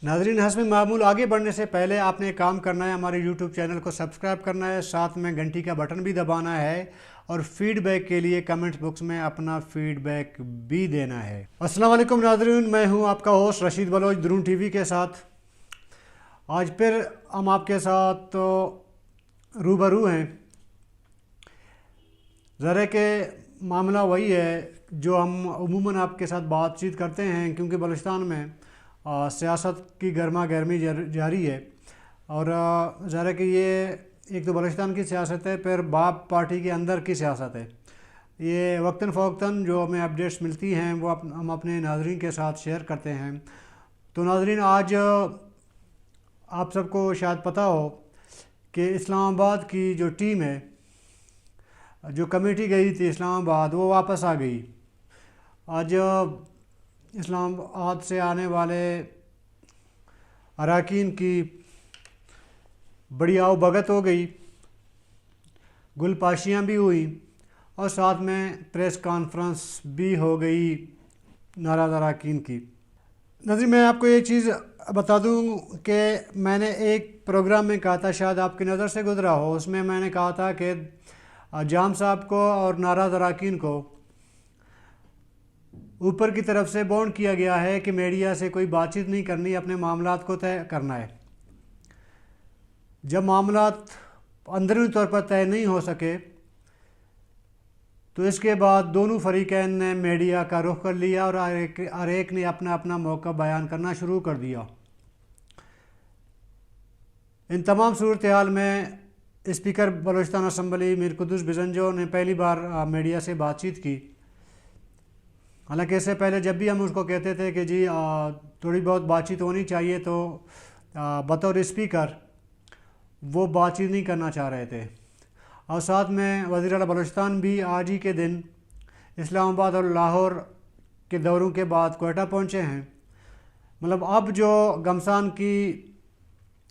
नाजरीन, हस्ब मामूल आगे बढ़ने से पहले आपने एक काम करना है, हमारे यूट्यूब चैनल को सब्सक्राइब करना है, साथ में घंटी का बटन भी दबाना है और फीडबैक के लिए कमेंट्स बॉक्स में अपना फीडबैक भी देना है। अस्सलाम वालेकुम नाजरीन, मैं हूं आपका होस्ट रशीद बलोच द्रोन टीवी के साथ। आज फिर हम आपके साथ रूबरू हैं। ज़रा के मामला वही है जो हम अमूमन आपके साथ बातचीत करते हैं, क्योंकि बलूचिस्तान में सियासत की गर्मा गर्मी जारी है। और ज़रा कि ये एक तो बलूचिस्तान की सियासत है, फिर बाप पार्टी के अंदर की सियासत है। ये वक्तन फ़वक्तन जो हमें अपडेट्स मिलती हैं वो हम अपने नाजरीन के साथ शेयर करते हैं। तो नाजरीन, आज आप सबको शायद पता हो कि इस्लामाबाद की जो टीम है, जो कमेटी गई थी इस्लामाबाद, वो वापस आ गई। आज इस्लामाबाद से आने वाले अरकान की बड़ी आओ भगत हो गई, गुलपाशियाँ भी हुई और साथ में प्रेस कॉन्फ्रेंस भी हो गई नाराज़ अरकान की। नज़र मैं आपको एक चीज़ बता दूं कि मैंने एक प्रोग्राम में कहा था, शायद आपकी नज़र से गुजरा हो, उसमें मैंने कहा था कि जाम साहब को और नाराज़ अरकान को ऊपर की तरफ से बॉन्ड किया गया है कि मीडिया से कोई बातचीत नहीं करनी, अपने मामलात को तय करना है। जब मामलात अंदरूनी तौर पर तय नहीं हो सके तो इसके बाद दोनों फरीकैन ने मीडिया का रुख कर लिया और हर एक ने अपना अपना मौका बयान करना शुरू कर दिया। इन तमाम सूरत हाल में स्पीकर बलूचिस्तान असम्बली मीर कुद्दूस बिजंजो ने पहली बार मीडिया से बातचीत की। हालांकि इससे पहले जब भी हम उसको कहते थे कि जी थोड़ी बहुत बातचीत होनी चाहिए, तो बतौर स्पीकर वो बातचीत नहीं करना चाह रहे थे। और साथ में वज़ीर आला बलूचिस्तान भी आज ही के दिन इस्लामाबाद और लाहौर के दौरों के बाद कोयटा पहुँचे हैं। मतलब अब जो घमसान की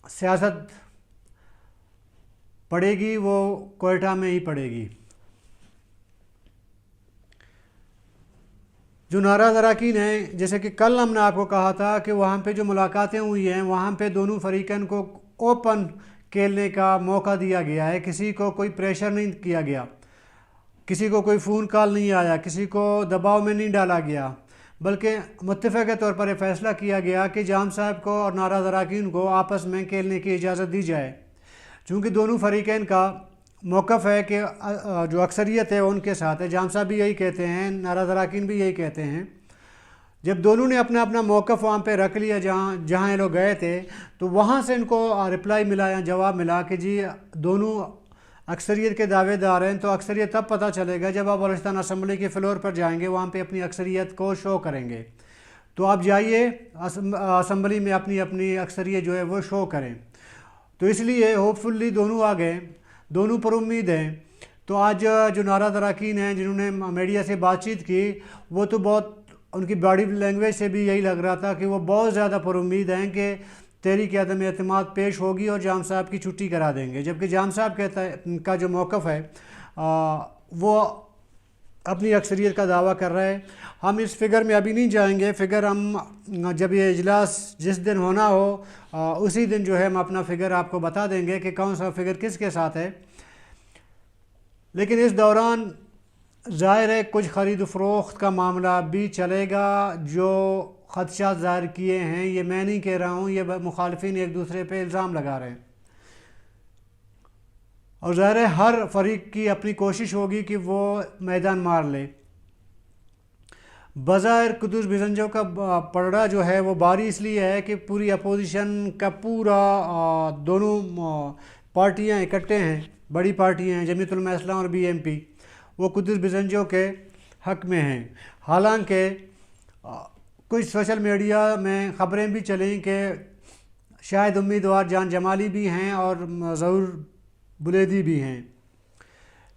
सियासत पड़ेगी वो कोयटा में ही पड़ेगी। जो नाराज़ अरकान हैं, जैसे कि कल हमने आपको कहा था कि वहाँ पे जो मुलाकातें हुई हैं, वहाँ पे दोनों फरीकैन को ओपन खेलने का मौका दिया गया है। किसी को कोई प्रेशर नहीं किया गया, किसी को कोई फ़ोन कॉल नहीं आया, किसी को दबाव में नहीं डाला गया, बल्कि मुत्तफ़क़ के तौर पर यह फ़ैसला किया गया कि जाम साहब को और नाराज़ अरकान को आपस में खेलने की इजाज़त दी जाए। चूँकि दोनों फरीकैन का मौक़िफ़ है कि जो अक्सरियत है उनके साथ है। जाम साहब भी यही कहते हैं, नाराज़ अरकान भी यही कहते हैं। जब दोनों ने अपना अपना मौक़िफ़ वहाँ पे रख लिया जहाँ ये लोग गए थे, तो वहाँ से इनको रिप्लाई मिला या जवाब मिला कि जी दोनों अक्सरियत के दावेदार हैं। तो अक्सरियत तब पता चलेगा जब आप बलूचिस्तान असम्बली के फ्लोर पर जाएंगे, वहाँ पे अपनी अक्सरियत को शो करेंगे। तो आप जाइए असम्बली में अपनी अपनी अक्सरियत जो है वो शो करें। तो इसलिए होपफुली दोनों आ गए, दोनों पर उम्मीद है। तो आज जो नाराज़ अरकान हैं जिन्होंने मीडिया से बातचीत की, वो तो बहुत, उनकी बॉडी लैंग्वेज से भी यही लग रहा था कि वो बहुत ज़्यादा पर उम्मीद हैं कि तहरीक अदम एतमाद पेश होगी और जाम साहब की छुट्टी करा देंगे। जबकि जाम साहब कहता है का जो मौक़िफ़ है वो अपनी अक्सरियत का दावा कर रहे हैं। हम इस फिगर में अभी नहीं जाएंगे, फिगर हम जब ये इजलास जिस दिन होना हो उसी दिन जो है हम अपना फिगर आपको बता देंगे कि कौन सा फिगर किसके साथ है। लेकिन इस दौरान ज़ाहिर है कुछ ख़रीद फ़रोख्त का मामला भी चलेगा। जो ख़दशात ज़ाहिर किए हैं, ये मैं नहीं कह रहा हूँ, ये मुखालिफिन एक दूसरे पे इल्ज़ाम लगा रहे हैं। और ज़ाहिर है हर फरीक की अपनी कोशिश होगी कि वो मैदान मार ले। बज़ाहिर कुद्दूस बिजंजो का पलड़ा जो है वो भारी इसलिए है कि पूरी अपोजिशन का पूरा दोनों पार्टियां इकट्ठे हैं, बड़ी पार्टियां हैं, जमीयत उलमा इस्लाम और BMP, वो कुद्दूस बिजंजो के हक़ में हैं। हालांकि कुछ सोशल मीडिया में ख़बरें भी चलें कि शायद उम्मीदवार जान जमाली भी हैं और ज़हूर बुलेदी भी हैं।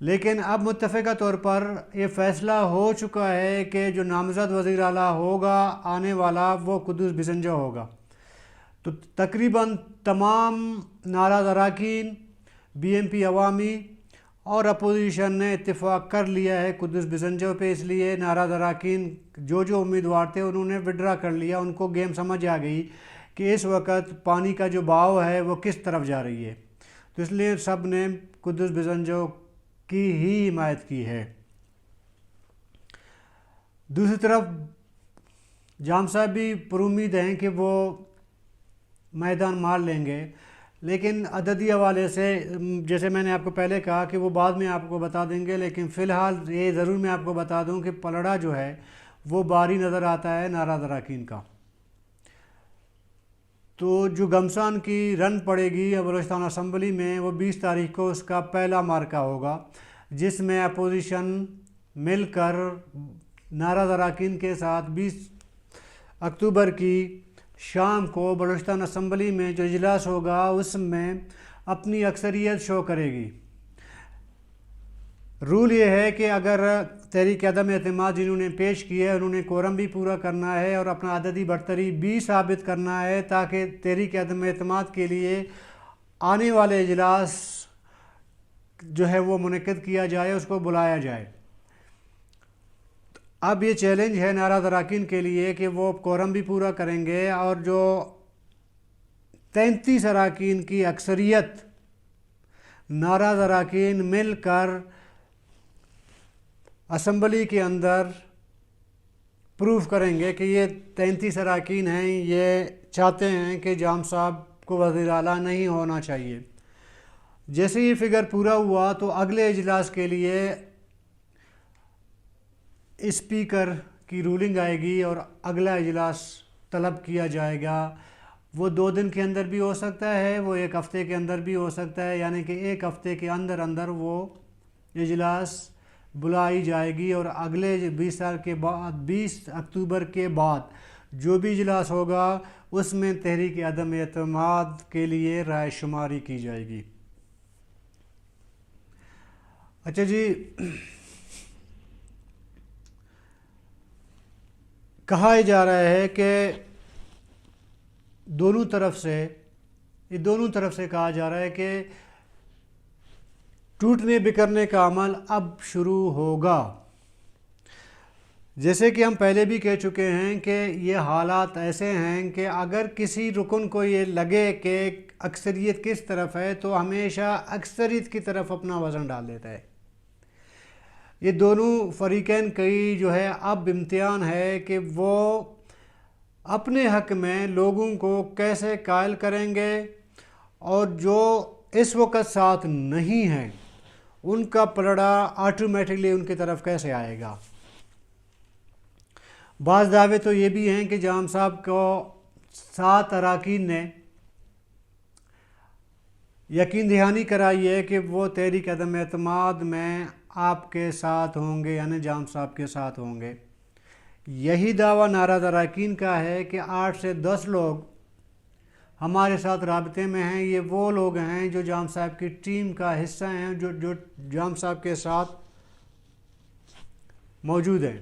लेकिन अब मुत्तफ़क़ा तौर पर यह फ़ैसला हो चुका है कि जो नामज़द वज़ीर आला होगा आने वाला, वो कुद्दूस बिजंजो होगा। तो तकरीबन तमाम नाराज़ अरकान, BMP अवामी और अपोजिशन ने इत्तेफाक कर लिया है कुद्दूस बिजंजो पे। इसलिए नाराज़ अरकान जो उम्मीदवार थे उन्होंने विड्रा कर लिया। उनको गेम समझ आ गई کہ اس وقت پانی کا جو بہاؤ ہے وہ کس طرف جا رہی ہے، تو اس لیے سب نے قدس بزنجو کی ہی حمایت کی ہے۔ دوسری طرف جام صاحب بھی پر امید ہیں کہ وہ میدان مار لیں گے، لیکن عددی حوالے سے جیسے میں نے آپ کو پہلے کہا کہ وہ بعد میں آپ کو بتا دیں گے، لیکن فی الحال یہ ضرور میں آپ کو بتا دوں کہ پلڑا جو ہے وہ باری نظر آتا ہے ناراد اراکین کا۔ تو جو گھمسان کی رن پڑے گی بلوچستان اسمبلی میں، وہ 20 تاریخ کو اس کا پہلا مارکہ ہوگا، جس میں اپوزیشن مل کر ناراد اراکین کے ساتھ 20 اکتوبر کی شام کو بلوچستان اسمبلی میں جو اجلاس ہوگا اس میں اپنی اکثریت شو کرے گی۔ رول یہ ہے کہ اگر تحریک عدم اعتماد جنہوں نے پیش کی ہے انہوں نے کورم بھی پورا کرنا ہے اور اپنا عددی برتری بھی ثابت کرنا ہے، تاکہ تحریک عدم اعتماد کے لیے آنے والے اجلاس جو ہے وہ منعقد کیا جائے، اس کو بلایا جائے۔ اب یہ چیلنج ہے ناراد اراکین کے لیے کہ وہ کورم بھی پورا کریں گے، اور جو 33 اراکین کی اکثریت ناراد اراکین مل کر اسمبلی کے اندر پروف کریں گے کہ یہ 33 اراکین ہیں، یہ چاہتے ہیں کہ جام صاحب کو وزیر اعلیٰ نہیں ہونا چاہیے۔ جیسے یہ فگر پورا ہوا تو اگلے اجلاس کے لیے اسپیکر کی رولنگ آئے گی اور اگلا اجلاس طلب کیا جائے گا۔ وہ 2 دن کے اندر بھی ہو سکتا ہے، وہ 1 ہفتے کے اندر بھی ہو سکتا ہے، یعنی کہ 1 ہفتے کے اندر وہ اجلاس بلائی جائے گی، اور اگلے 20 سال کے بعد 20 اکتوبر کے بعد جو بھی اجلاس ہوگا اس میں تحریک عدم اعتماد کے لیے رائے شماری کی جائے گی۔ اچھا جی، کہا جا رہا ہے کہ دونوں طرف سے کہا جا رہا ہے کہ ٹوٹنے بکھرنے کا عمل اب شروع ہوگا۔ جیسے کہ ہم پہلے بھی کہہ چکے ہیں کہ یہ حالات ایسے ہیں کہ اگر کسی رکن کو یہ لگے کہ اکثریت کس طرف ہے تو ہمیشہ اکثریت کی طرف اپنا وزن ڈال دیتا ہے۔ یہ دونوں فریقین کی جو ہے اب امتحان ہے کہ وہ اپنے حق میں لوگوں کو کیسے قائل کریں گے، اور جو اس وقت ساتھ نہیں ہیں ان کا پلڑا آٹومیٹکلی ان کی طرف کیسے آئے گا۔ بعض دعوے تو یہ بھی ہیں کہ جام صاحب کو 7 اراکین نے یقین دہانی کرائی ہے کہ وہ تحریک عدم اعتماد میں آپ کے ساتھ ہوں گے، یعنی جام صاحب کے ساتھ ہوں گے۔ یہی دعویٰ ناراد اراکین کا ہے کہ 8 سے 10 لوگ ہمارے ساتھ رابطے میں ہیں، یہ وہ لوگ ہیں جو جام صاحب کی ٹیم کا حصہ ہیں، جو جام صاحب کے ساتھ موجود ہیں۔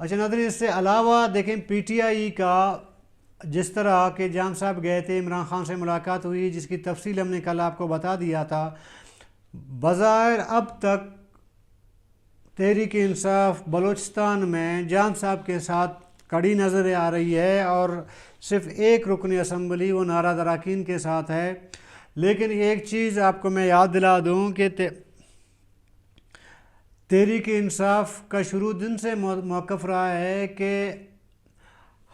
اچھا ناظرین، اس سے علاوہ دیکھیں پی ٹی آئی کا جس طرح کہ جام صاحب گئے تھے، عمران خان سے ملاقات ہوئی، جس کی تفصیل ہم نے کل آپ کو بتا دیا تھا۔ بظاہر اب تک تحریک انصاف بلوچستان میں جام صاحب کے ساتھ کڑی نظر آ رہی ہے، اور صرف ایک رکن اسمبلی وہ ناراد اراکین کے ساتھ ہے۔ لیکن ایک چیز آپ کو میں یاد دلا دوں کہ تحریک انصاف کا شروع دن سے موقف رہا ہے کہ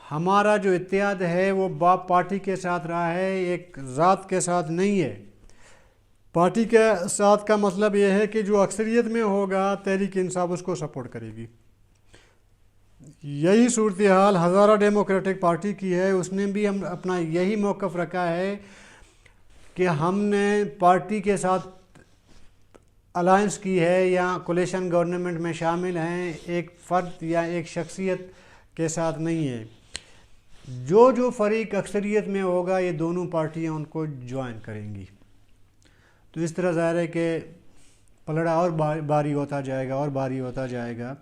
ہمارا جو اتحاد ہے وہ پارٹی کے ساتھ رہا ہے، ایک ذات کے ساتھ نہیں ہے۔ پارٹی کے ساتھ کا مطلب یہ ہے کہ جو اکثریت میں ہوگا تحریک انصاف اس کو سپورٹ کرے گی۔ یہی صورتحال ہزارہ ڈیموکریٹک پارٹی کی ہے، اس نے بھی اپنا یہی موقف رکھا ہے کہ ہم نے پارٹی کے ساتھ الائنس کی ہے یا کولیشن گورنمنٹ میں شامل ہیں، ایک فرد یا ایک شخصیت کے ساتھ نہیں ہے۔ جو فریق اکثریت میں ہوگا یہ دونوں پارٹیاں ان کو جوائن کریں گی۔ تو اس طرح ظاہر ہے کہ پلڑا اور باری ہوتا جائے گا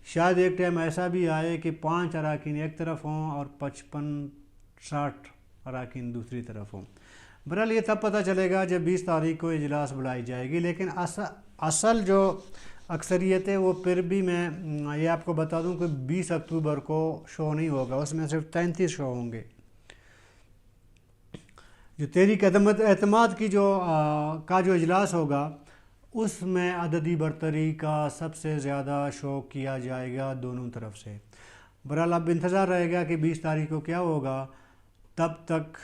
شاید ایک ٹائم ایسا بھی آئے کہ 5 اراکین ایک طرف ہوں اور 55-60 اراکین دوسری طرف ہوں۔ بہرحال یہ تب پتہ چلے گا جب 20 تاریخ کو اجلاس بلائی جائے گی، لیکن اصل جو اکثریت ہے وہ پھر بھی میں یہ آپ کو بتا دوں کہ 20 اکتوبر کو شو نہیں ہوگا، اس میں صرف 33 شو ہوں گے۔ جو تحریک اعتماد کی جو اجلاس ہوگا اس میں عددی برتری کا سب سے زیادہ شوق کیا جائے گا دونوں طرف سے۔ بہرحال اب انتظار رہے گا کہ 20 تاریخ کو کیا ہوگا۔ تب تک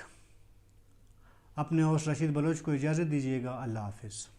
اپنے ہوسٹ رشید بلوچ کو اجازت دیجیے گا۔ اللہ حافظ۔